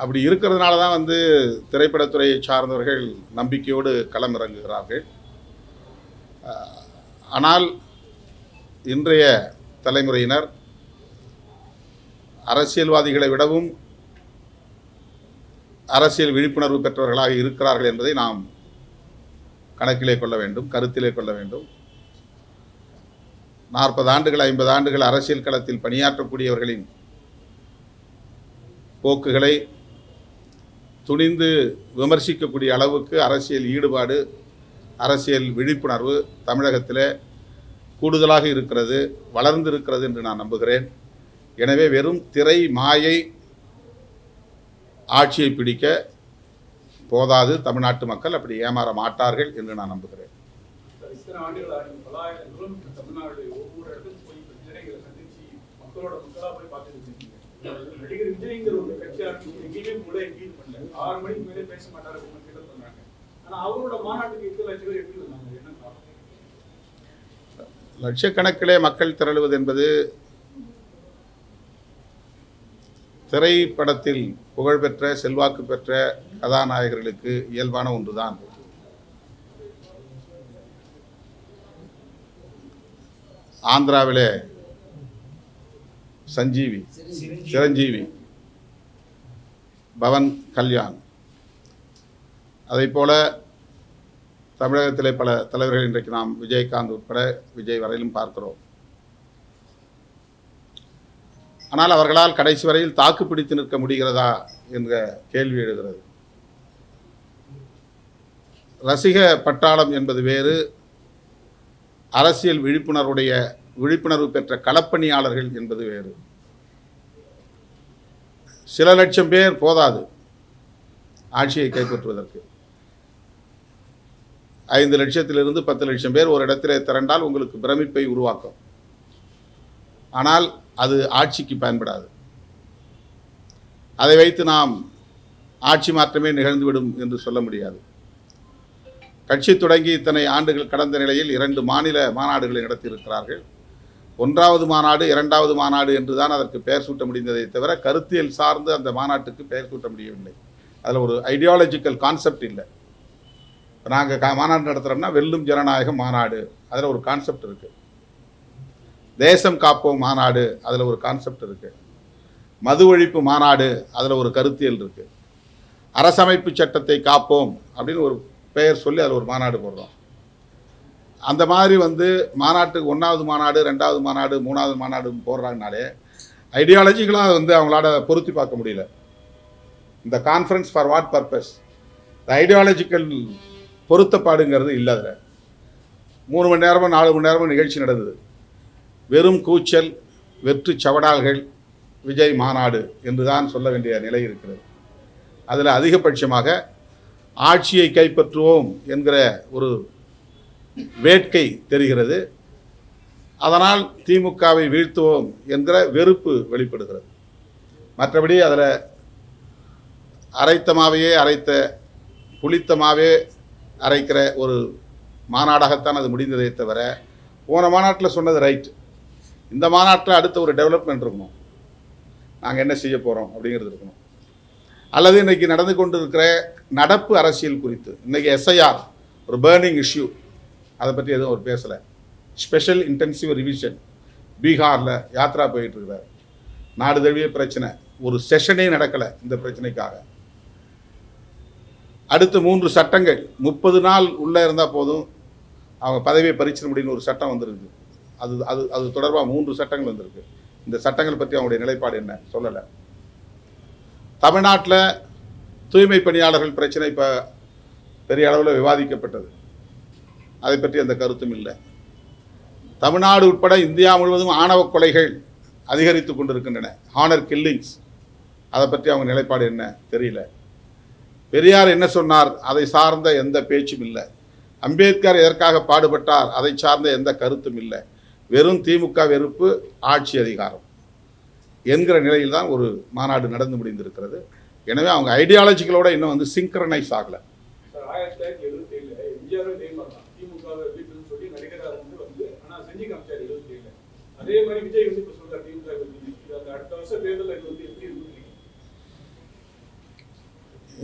அப்படி இருக்கிறதுனால தான் திரைப்படத்துறையை சார்ந்தவர்கள் நம்பிக்கையோடு களமிறங்குகிறார்கள். ஆனால் இன்றைய தலைமுறையினர் அரசியல்வாதிகளை விடவும் அரசியல் விழிப்புணர்வு பெற்றவர்களாக இருக்கிறார்கள் என்பதை நாம் கணக்கிலே கொள்ள வேண்டும், கருத்திலே கொள்ள வேண்டும். 40 ஆண்டுகள் 50 ஆண்டுகள் அரசியல் களத்தில் பணியாற்றக்கூடியவர்களின் போக்குகளை துணிந்து விமர்சிக்கக்கூடிய அளவுக்கு அரசியல் ஈடுபாடு, அரசியல் விழிப்புணர்வு தமிழகத்தில் கூடுதலாக இருக்கிறது, வளர்ந்திருக்கிறது என்று நான் நம்புகிறேன். எனவே வெறும் திரை மாயை ஆட்சியை பிடிக்க போதாது. தமிழ்நாட்டு மக்கள் அப்படி ஏமாற மாட்டார்கள் என்று நான் நம்புகிறேன். லட்சக்கணக்கிலே மக்கள் திரளுவது என்பது திரைப்படத்தில் புகழ்பெற்ற செல்வாக்கு பெற்ற கதாநாயகர்களுக்கு இயல்பான ஒன்றுதான். ஆந்திராவிலே சிரஞ்சீவி, பவன் கல்யாண், அதைப்போல தமிழகத்திலே பல தலைவர்கள் இன்றைக்கு நாம் விஜயகாந்த் உட்பட விஜய் வரையிலும் பார்க்கிறோம். ஆனால் அவர்களால் கடைசி வரையில் தாக்கு பிடித்து நிற்க முடிகிறதா என்ற கேள்வி எழுகிறது. ரசிக பட்டாளம் என்பது வேறு, அரசியல் விழிப்புணர்வு பெற்ற களப்பணியாளர்கள் என்பது வேறு. சில லட்சம் பேர் போதாது ஆட்சியை கைப்பற்றுவதற்கு. 5 லட்சத்திலிருந்து 10 லட்சம் பேர் ஒரு இடத்திலே திரண்டால் உங்களுக்கு பிரமிப்பை உருவாக்கும். ஆனால் அது ஆட்சிக்கு பயன்படாது. அதை வைத்து நாம் ஆட்சி மாற்றமே நிகழ்ந்துவிடும் என்று சொல்ல முடியாது. கட்சி தொடங்கி இத்தனை ஆண்டுகள் கடந்த நிலையில் 2 மாநில மாநாடுகளை நடத்தியிருக்கிறார்கள். 1வது மாநாடு 2வது மாநாடு என்று தான் அதற்கு பெயர் சூட்ட முடிந்ததை தவிர கருத்தியல் சார்ந்து அந்த மாநாட்டுக்கு பெயர் சூட்ட முடியவில்லை. அதில் ஒரு ஐடியாலஜிக்கல் கான்செப்ட் இல்லை. நாங்கள் மாநாடு நடத்துகிறோம்னா வெல்லும் ஜனநாயகம் மாநாடு, அதில் ஒரு கான்செப்ட் இருக்குது. தேசம் காப்போம் மாநாடு, அதில் ஒரு கான்செப்ட் இருக்குது. மது ஒழிப்பு மாநாடு, அதில் ஒரு கருத்தியல் இருக்குது. அரசமைப்பு சட்டத்தை காப்போம் அப்படின்னு ஒரு பெயர் சொல்லி அதில் ஒரு மாநாடு போடுறோம். அந்த மாதிரி மாநாட்டுக்கு 1வது மாநாடு 2வது மாநாடு 3வது மாநாடு போடுறாங்கனாலே ஐடியாலஜிக்கலாக அவங்களால பொருத்தி பார்க்க முடியல. இந்த கான்ஃபரன்ஸ் ஃபார் வாட் பர்பஸ், இந்த ஐடியாலஜிக்கல் பொருத்தப்பாடுங்கிறது இல்லை. அதில் 3 மணி நேரமோ 4 மணி நேரமோ நிகழ்ச்சி நடந்தது. வெறும் கூச்சல், வெற்று சவடால்கள், விஜய் மாநாடு என்று தான் சொல்ல வேண்டிய நிலை இருக்கிறது. அதில் அதிகபட்சமாக ஆட்சியை கைப்பற்றுவோம் என்கிற ஒரு வேட்கை தெரிகிறது. அதனால் திமுகவை வீழ்த்துவோம் என்கிற வெறுப்பு வெளிப்படுகிறது. மற்றபடி அதில் அரைத்த புளித்தமாவே அரைக்கிற ஒரு மாநாடாகத்தான் அது முடிந்ததை தவிர, போன மாநாட்டில் சொன்னது ரைட், இந்த மாநாட்டில் அடுத்த ஒரு டெவலப்மெண்ட் இருக்கணும், நாங்கள் என்ன செய்ய போகிறோம் அப்படிங்கிறது இருக்கணும். அல்லது இன்றைக்கி நடந்து கொண்டு இருக்கிற நடப்பு அரசியல் குறித்து, இன்றைக்கி எஸ்ஐஆர் ஒரு பேர்னிங் இஷ்யூ, அதை பற்றி எதுவும் அவர் பேசலை. ஸ்பெஷல் இன்டென்சிவ் ரிவிஷன் பீகாரில் யாத்ரா போயிட்டுருக்கிறார். நாடு தழுவிய பிரச்சனை, ஒரு செஷனே நடக்கலை இந்த பிரச்சனைக்காக. அடுத்து 3 சட்டங்கள் 30 நாள் உள்ளே இருந்தால் போதும் அவங்க பதவியை பறிச்சிட முடியும்னு ஒரு சட்டம் வந்திருக்கு. அது தொடர்பாக 3 சட்டங்கள் வந்திருக்கு. இந்த சட்டங்கள் பற்றி அவங்களுடைய நிலைப்பாடு என்ன சொல்லலை. தமிழ்நாட்டில் தூய்மை பணியாளர்கள் பிரச்சனை இப்போ பெரிய அளவில் விவாதிக்கப்பட்டது, அதை பற்றி அந்த கருத்தும் இல்லை. தமிழ்நாடு உட்பட இந்தியா முழுவதும் ஆணவ கொலைகள் அதிகரித்து கொண்டிருக்கின்றன, ஹானர் கில்லிங்ஸ், அதை பற்றி அவங்க நிலைப்பாடு என்ன தெரியல. பெரியார் என்ன சொன்னார், அதை சார்ந்த எந்த பேச்சும் இல்லை. அம்பேத்கர் எதற்காக பாடுபட்டார், அதை சார்ந்த எந்த கருத்தும் இல்லை. வெறும் திமுக வெறுப்பு, ஆட்சி அதிகாரம் என்கிற நிலையில் தான் ஒரு மாநாடு நடந்து முடிந்திருக்கிறது. எனவே அவங்க ஐடியாலஜிகளோட இன்னும் சிங்க்ரனைஸ் ஆகலை.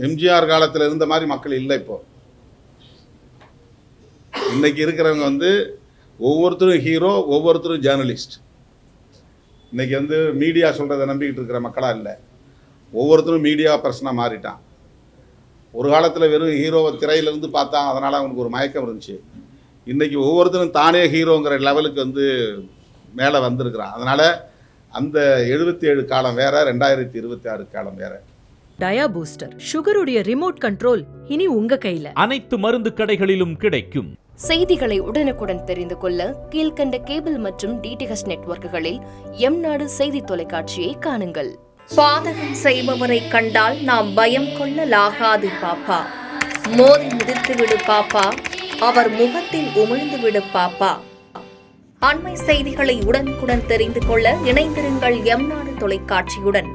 எம்ஜிஆர் காலத்தில் இருந்த மாதிரி மக்கள் இல்லை. இப்போ இன்னைக்கு இருக்கிறவங்க வந்து ஒவ்வொருத்தரும் ஹீரோ, ஒவ்வொருத்தரும் ஜேர்னலிஸ்ட். இன்னைக்கு வந்து மீடியா சொல்கிறத நம்பிக்கிட்டு இருக்கிற மக்களாக இல்லை, ஒவ்வொருத்தரும் மீடியா பர்சனாக மாறிட்டான். ஒரு காலத்தில் வெறும் ஹீரோவை திரையிலேருந்து பார்த்தான், அதனால் அவனுக்கு ஒரு மயக்கம் இருந்துச்சு. இன்றைக்கி ஒவ்வொருத்தரும் தானே ஹீரோங்கிற லெவலுக்கு வந்து மேலே வந்திருக்கிறான். அதனால் அந்த 77 காலம் வேற, 2026 காலம் வேற. டயா பூஸ்டர் சுகருடைய ரிமோட் கண்ட்ரோல் இனி உங்க கையில. அனைத்து மருந்து கடைகளிலும் கிடைக்கும். செய்திகளை உடனுக்குடன் தெரிந்து கொள்ள கீழ்கண்ட கேபிள் மற்றும் டிடிஎச் நெட்வொர்க்குகளில் எம்நாடு செய்தி தொலைக்காட்சியை காணுங்கள். பாதகம் செய்பவரை கண்டால் நாம் பயம் கொள்ளலாகாது பாப்பா. மோதி மிதித்து விடு பாப்பா, அவர் முகத்தில் உமிழ்ந்து விடு பாப்பா. அண்மை செய்திகளை உடனுக்குடன் தெரிந்து கொள்ள இணைந்திருங்கள் எம்நாடு தொலைக்காட்சியுடன்.